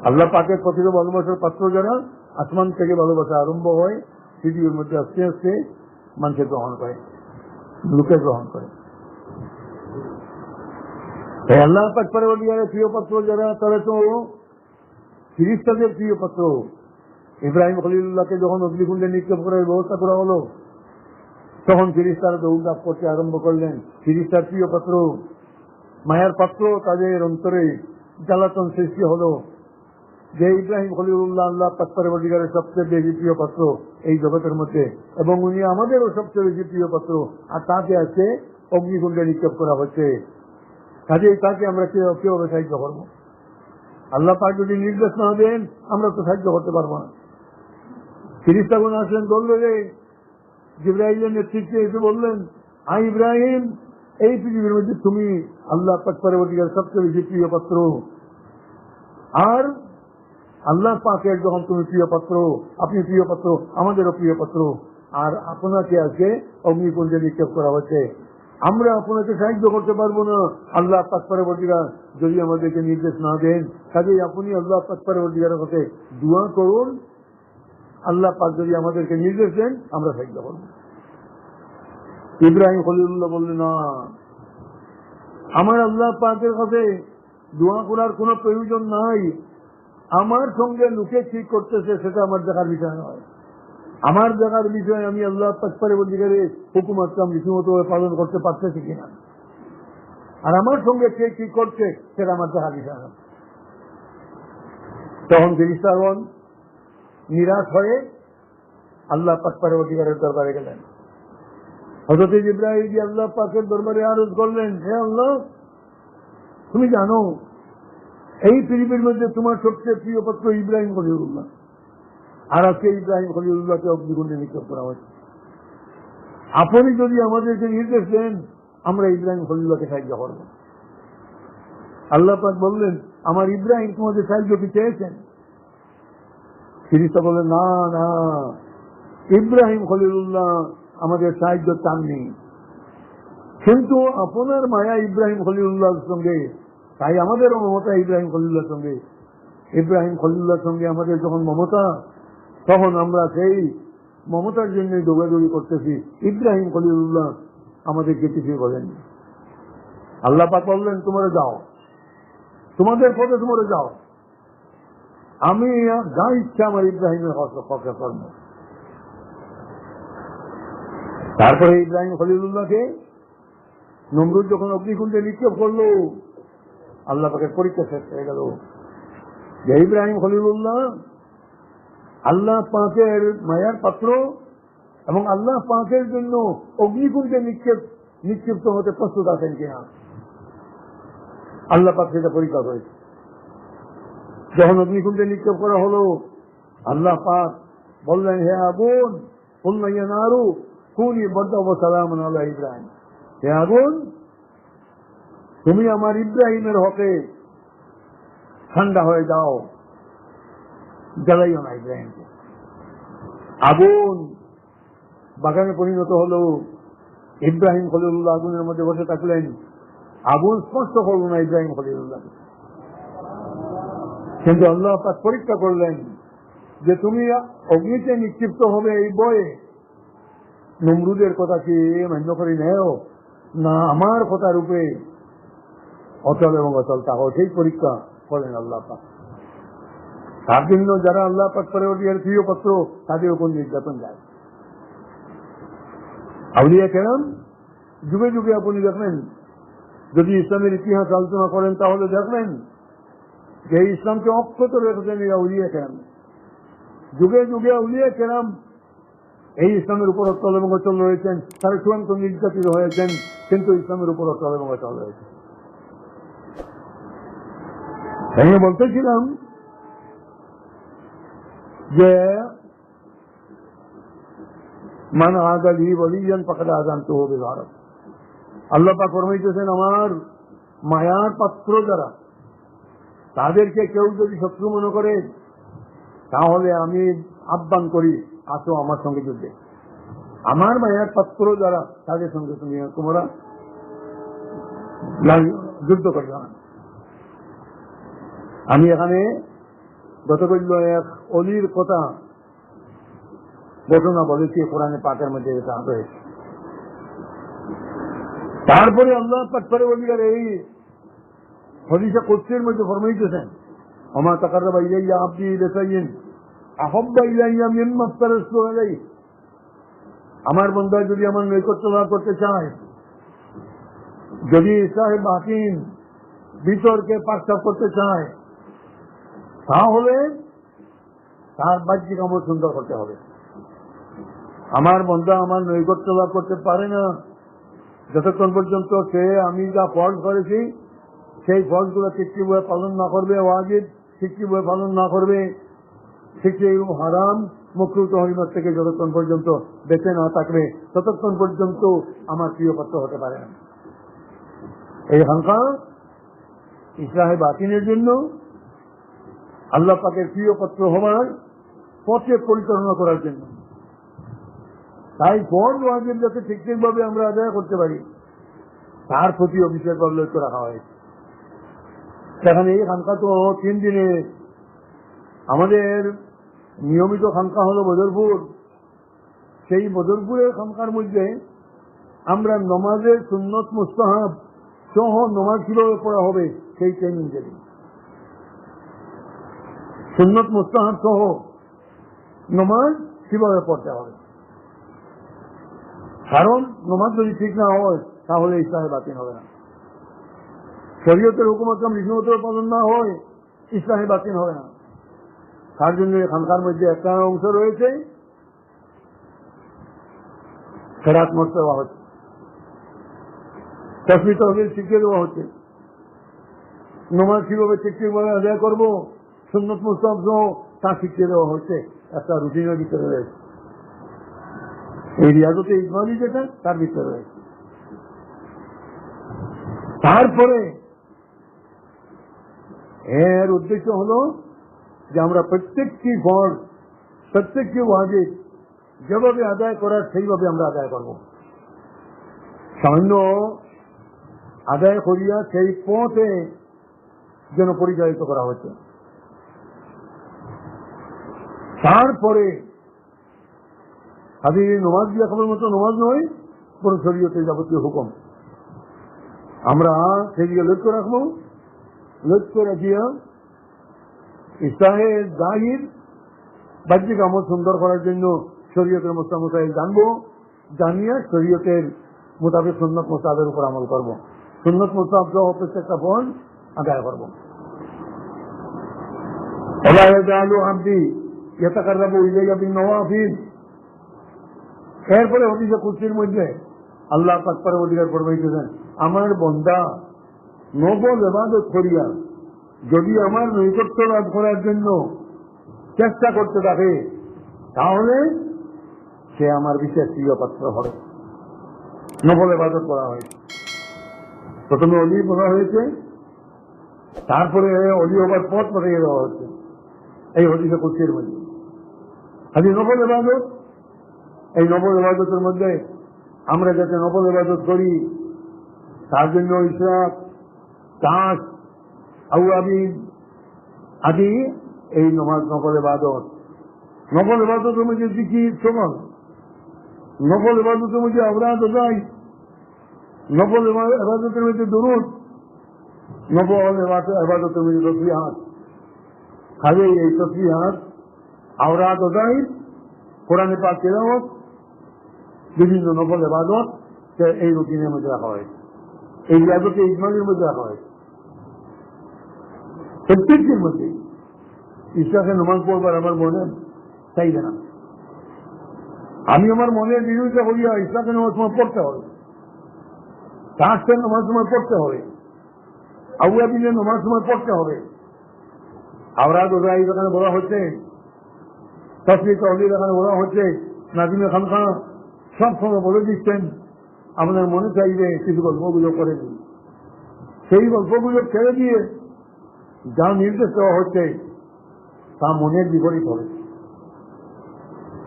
আল্লাহ পাকের প্রতি ভালোবাসার পাত্র যারা, আসমান থেকে ভালোবাসা আরম্ভ হয়, পৃথিবীর মধ্যে আস্তে আস্তে মানুষের গ্রহণ করে, লোকে গ্রহণ করে। তাই আল্লাহ পাক পরবর্তীকারের প্রিয় পাত্র যারা, তারা তো ফিরিস্তাদের প্রিয় পাত্র। ইব্রাহিম খলিলুল্লাহকে যখন অগ্নিকুণ্ডে নিক্ষেপ করার ব্যবস্থা করা হলো, তখন ফিরিস্তারা দৌড় করতে আরম্ভ করলেন। ফিরিস্তার প্রিয় পাত্র, মায়ার পাত্র, তাদের অন্তরে জ্বালাতন সৃষ্টি হলো যে ইব্রাহিম খলিলুল্লাহ আল্লাহ পাক পরবর্তীকারের সবচেয়ে বেশি প্রিয় পাত্র এই জগতের মধ্যে, এবং উনি আমাদেরও সবচেয়ে বেশি প্রিয় পাত্র, আর তাকে আছে অগ্নিকুণ্ডে নিক্ষেপ করা হচ্ছে। কাজেই তাকে আমরা কিভাবে সাহায্য করবো? আল্লাহ পাক যদি নির্দেশ না দেন, আমরা তো সাহায্য করতে পারবো না। ফিরিস্তাগণ আসলেন, বললো যে জিবরাইলের নেতৃত্বে এসে বললেন, ইব্রাহিম, এই পৃথিবীর মধ্যে তুমি আল্লাহ পাক পরবর্তীকারের সবচেয়ে বেশি প্রিয় পাত্র, আর আল্লাহ পাকের যখন তুমি প্রিয় পাত্র, আপনি প্রিয় পাত্র, আমাদেরও প্রিয় পাত্র, আর আপনাকে আজকে অগ্নিকুণ্ডে নিক্ষেপ করা হচ্ছে, আমরা আপনাকে সাহায্য করতে পারবো না আল্লাহ পাক পরবর্তীকার যদি আমাদেরকে নির্দেশ না দেন। কাজেই আপনি আল্লাহ পাক পরবর্তীকারের কাছে দোয়া করুন, আল্লাহ পাক যদি আমাদেরকে নির্দেশ দেন আমরা সাহায্য করব। ইব্রাহিম খলিলুল্লাহ বললেন, না, আমার আল্লাহ পাকের কাছে দোয়া করার কোনো প্রয়োজন নাই। আমার সঙ্গে লোকে ঠিক করতেছে সেটা আমার দেখার বিষয় নয়। আমার দেখার বিষয় আমি আল্লাহ পাক পরবর্তীকারে হুকুম আসলাম রীতিমতো পালন করতে পারতেছি কিনা, আর আমার সঙ্গে কে কি করছে সেটা আমার দেখার বিষয় নয়। তখন ফেরেশতাগণ নিরাশ হয়ে আল্লাহ পাক পরবর্তীকারের দরবারে গেলেন। হযরত জিবরাইল আল্লাহ পাকের দরবারে আরজ করলেন, হে আল্লাহ, তুমি জানো এই পৃথিবীর মধ্যে তোমার সবচেয়ে প্রিয় পাত্র ইব্রাহিম খলিলুল্লাহ, আর আজকে ইব্রাহিম খলিলুল্লাহকে অগ্নিকুণ্ডে নিক্ষেপ করা হয়েছে। আপনি যদি আমাদেরকে নির্দেশ দেন আমরা ইব্রাহিম খলিলুল্লাহকে সাহায্য করব। আল্লাহ পাক বললেন, আমার ইব্রাহিম তোমাদের সাহায্য কি চেয়েছেন? ফেরেশতা বললেন, না না, ইব্রাহিম খলিলুল্লাহ আমাদের সাহায্য চাননি, কিন্তু আপনার মায়া ইব্রাহিম খলিলুল্লাহর সঙ্গে, তাই আমাদেরও মমতা ইব্রাহিম খলিলুল্লাহর সঙ্গে। ইব্রাহিম খলিলুল্লাহর সঙ্গে আমাদের যখন মমতা, তখন আমরা সেই মমতার জন্য দৌড়াদৌড়ি করতেছি। ইব্রাহিম খলিলুল্লাহ আমাদেরকে কিছুই বলেন। আল্লাহ পাক বললেন, তোমরা যাও, তোমাদের পথে তোমরা যাও, আমি যা ইচ্ছা আমার ইব্রাহিমের পক্ষে করব। তারপরে ইব্রাহিম খলিলুল্লাহকে নমরুদ যখন অগ্নিকুণ্ডে নিক্ষেপ করলো, আল্লাহ পাকের পরীক্ষা শেষ হয়ে গেল যে ইব্রাহিম খলিলুল্লাহ আল্লাহ পাকের মায়ার পাত্র এবং আল্লাহ পাকের জন্য অগ্নিকুণ্ডে নিক্ষিপ্ত হতে প্রস্তুত আছেন কিনা। আল্লাহ পাক সেটা পরীক্ষা করেছে। যখন অগ্নিকুণ্ডে নিক্ষেপ করা হলো, আল্লাহ পাক বললেন, হে আগুন, কুল্লা ইয়া নারু কুনি বারদান ওয়া সালামান আলা ইব্রাহিম, হে আগুন, তুমি আমার ইব্রাহিমের হকে ঠান্ডা হয়ে যাও, জ্বালাইও না ইব্রাহিমকে। আগুন বাগানে পরিণত হলো। ইব্রাহিম খলিলুল্লাহ আগুনের মধ্যে বসে থাকলেন, আগুন স্পর্শ করল না ইব্রাহিম খলিলুল্লাহকে। কিন্তু আল্লাহ পাক পরীক্ষা করলেন যে তুমি অগ্নিতে নিক্ষিপ্ত হবে এই বয়ে নমরুদের কথা কি মান্য করে নেও, না আমার কথার উপরে অচল এবং অচল থাকো, সেই পরীক্ষা করেন আল্লাহ পাক। তার জন্য যারা আল্লাহ পাক পরবর্তীকারের প্রিয় পাত্র তাদের উপর নির্যাতন যায়। আউলিয়া কেরাম যুগে যুগে আপনি দেখবেন, যদি ইসলামের ইতিহাস আলোচনা করেন তাহলে দেখবেন যে ইসলামকে অক্ষত রেখেছেন এই আউলিয়া কেরাম। যুগে যুগে আউলিয়া কেরাম এই ইসলামের উপর অটল এবং অচল রয়েছেন, তারা চূড়ান্ত নির্যাতিত হয়েছেন, কিন্তু ইসলামের উপর অটল এবং অচল রয়েছে। আমি বলতেছিলাম যে মান আদালি ওয়ালিয়ান ফাকাদ আযানতুহু বিল হারব। আল্লাহ পাক ফরমাইতেছেন, আমার মায়ার পাত্র যারা, তাদেরকে কেউ যদি শত্রু মনে করে তাহলে আমি আহ্বান করি, আসো আমার সঙ্গে যুদ্ধে। আমার মায়ার পাত্র যারা, তাদের সঙ্গে তোমরা যুদ্ধ করবে না। আমি এখানে গতকাল এক অলির কথা ঘটনা বলেছি কোরআনে পাকের মধ্যে এটা রয়েছে। তারপরে আল্লাহ পাক পরওয়ারদিগার এই হাদিসে কুদসির মধ্যে ফরমাইতেছেন, ওমা তাকাররাবা ইলাইয়া আবদি বিশাইইন আহাব্বা ইলাইয়া মিম্মা ইফতারাতু আলাইহি। আমার বান্দা যদি আমার নৈকট্য লাভ করতে চায়, যদি সাহেব বাতিন বিতর্কে পাকসাপ করতে চায়, তাহলে তার বাহ্যিক আমল সুন্দর করতে হবে। আমার বান্দা আমার নৈকট্য লাভ করতে পারে না যতক্ষণ পর্যন্ত সে আমি যা ফরজ করেছি সেই ফরজগুলো ঠিকঠিকভাবে পালন না করবে, ওয়াজিব ঠিকঠিকভাবে পালন না করবে, ঠিকঠিক হারাম মাকরুহ তাহরিমাত থেকে যতক্ষণ পর্যন্ত বেঁচে না থাকবে ততক্ষণ পর্যন্ত আমার প্রিয় পাত্র হতে পারে না। এই খানকা ইসলাহে বাতিনের জন্য আল্লাহ পাকের প্রিয় পাত্র হওয়ার পথে পরিচালনা করার জন্য। তাই ফরজ ওয়াজিব যাতে ঠিকঠাকভাবে আমরা আদায় করতে পারি তার প্রতি বিশেষভাবে লক্ষ্য রাখা হয়েছে। সেখানে এই খানকা তো 3 দিনে, আমাদের নিয়মিত খানকা হলো বদরপুর। সেই বদরপুরের খানকার মধ্যে আমরা নমাজের সুন্নত মুস্তাহাব সহ নমাজ কিভাবে পড়া হবে সেই ট্রেনিং দেবে। সুন্নত মুস্তাহাব সহ নমাজ কিভাবে পড়তে হবে, কারণ নমাজ যদি ঠিক না হয় তাহলে ইসলাহে বাতিন হবে না। শরীয়তের হুকুম আহকাম রীতিমতো পালন না হয় ইসলাহে বাতিন হবে না। তার জন্য খানকার মধ্যে একটা অংশ রয়েছে খেরাত মত দেওয়া হচ্ছে, তাসবিহ তাহলিল শিখিয়ে দেওয়া হচ্ছে, নমাজ কিভাবে ঠিকঠাকভাবে আদায় করবো সুন্নত মুস্তাহাব সহ তা শিখিয়ে দেওয়া হচ্ছে। একটা রুটিনের ভিতরে রয়েছে, এই রিয়াজতে ইজমালি যেটা তার ভিতরে রয়েছে। তারপরে এর উদ্দেশ্য হলো যে আমরা প্রত্যেকটি ফরজ প্রত্যেকটি ওয়াজিব যেভাবে আদায় করার সেইভাবে আমরা আদায় করব। সামান্য আদায় করিয়া সেই পথে যেন পরিচালিত করা হচ্ছে। তারপরে খালি নমাজ দিয়া খবর মতো নমাজ নয়, পুরো শরীয়তের যাবতীয় হুকুম আমরা সেদিকে লক্ষ্য রাখবো। লক্ষ্য রাখিয়া ইসলাহে জাহির বাহ্যিক আমল সুন্দর করার জন্য শরীয়তের মোস্তাহিদ জানবো, জানিয়া শরীয়তের মোতাবেক সুন্নত মুস্তাহাবের উপর আমল করব, সুন্নত মুস্তাহাব সহ প্রত্যেকটা ফরজ আদায় করব। ওয়া ইয়াজালু আবদি ইয়াতাকাররাবু ইলাইয়া বিন-নওয়াফিল। এরপরে হাদিসে কুদসির মধ্যে আল্লাহ পাক পরওয়ারদিগার ফরমাইতেছেন, আমার বান্দা নফল ইবাদত করিয়া যদি আমার নৈকট্য লাভ করার জন্য চেষ্টা করতে থাকে তাহলে সে আমার বিশেষ প্রিয় পাত্র হবে। নফল ইবাদত করা হয়েছে, প্রথমে অলি বলা হয়েছে, তারপরে অলি হবার পথ পাঠিয়ে দেওয়া হচ্ছে এই হাদিসে কুদসির মধ্যে। খালি নফল ইবাদত, এই নফল ইবাদতের মধ্যে আমরা যাতে নফল ইবাদত করি তার জন্য ইশরাক, চাষ, আউয়াবিন আদি এই নমাজ নফল ইবাদত। নফল ইবাদতের মধ্যে জিকির শ্রবণ, নফল ইবাদতের মধ্যে আওরাদ আদায়, নফল ইবাদতের মধ্যে দুরূদ, নফল ইবাদতের মধ্যে তাসবিহাত। খালি এই তাসবিহাত, আওরাদ আদায়, কোরআনে পাক তিলাওয়াত, বিভিন্ন নফল ইবাদত এই রুটিনের মধ্যে রাখা হয়, এই ইবাদতে ইজমালের মধ্যে রাখা হয়। প্রত্যেকের মধ্যে ইশরাকে নামাজ পড়বার আমার মনে চাইবে না, আমি আমার মনের বিরোধিতা করিয়া ইশরাকে নামাজ সময় পড়তে হবে, তাহাজ্জুদের নামাজ সময় পড়তে হবে, আউয়াবিনের নামাজ সময় পড়তে হবে। আওরাদ আদায় যেখানে বলা হচ্ছে, তাসবিহ তাহলিল এখানে বলা হচ্ছে, নাজিমে খানকা সব সময় বলে দিচ্ছেন আপনার মনে চাইবে কিছু গল্পগুলো করে দিন, সেই গল্পগুলো ছেড়ে দিয়ে যা নির্দেশ দেওয়া হচ্ছে তা মনের বিপরীত হবে।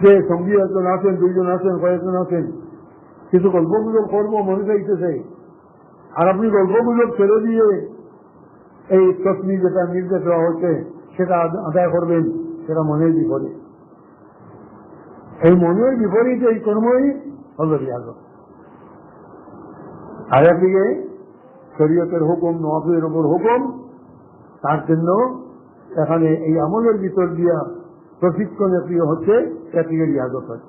যে সঙ্গী একজন আছেন, 2 জন আছেন, কয়েকজন আছেন, কিছু গল্পগুলো করবো মনে চাইতেছে, আর আপনি গল্পগুলো ছেড়ে দিয়ে এই তসবিহ যেটা নির্দেশ দেওয়া হচ্ছে সেটা আদায় করবেন, সেটা মনের বিপরীত। এই মনের বিপরীত এই কর্মই হল রিয়াজত। আর একদিকে শরীয়তের হুকুম, নওয়াফিলের উপর হুকুম, তার জন্য এখানে এই আমলের ভিতর দিয়া প্রশিক্ষণের প্রিয় হচ্ছে একদিকে রিয়াজত হয়।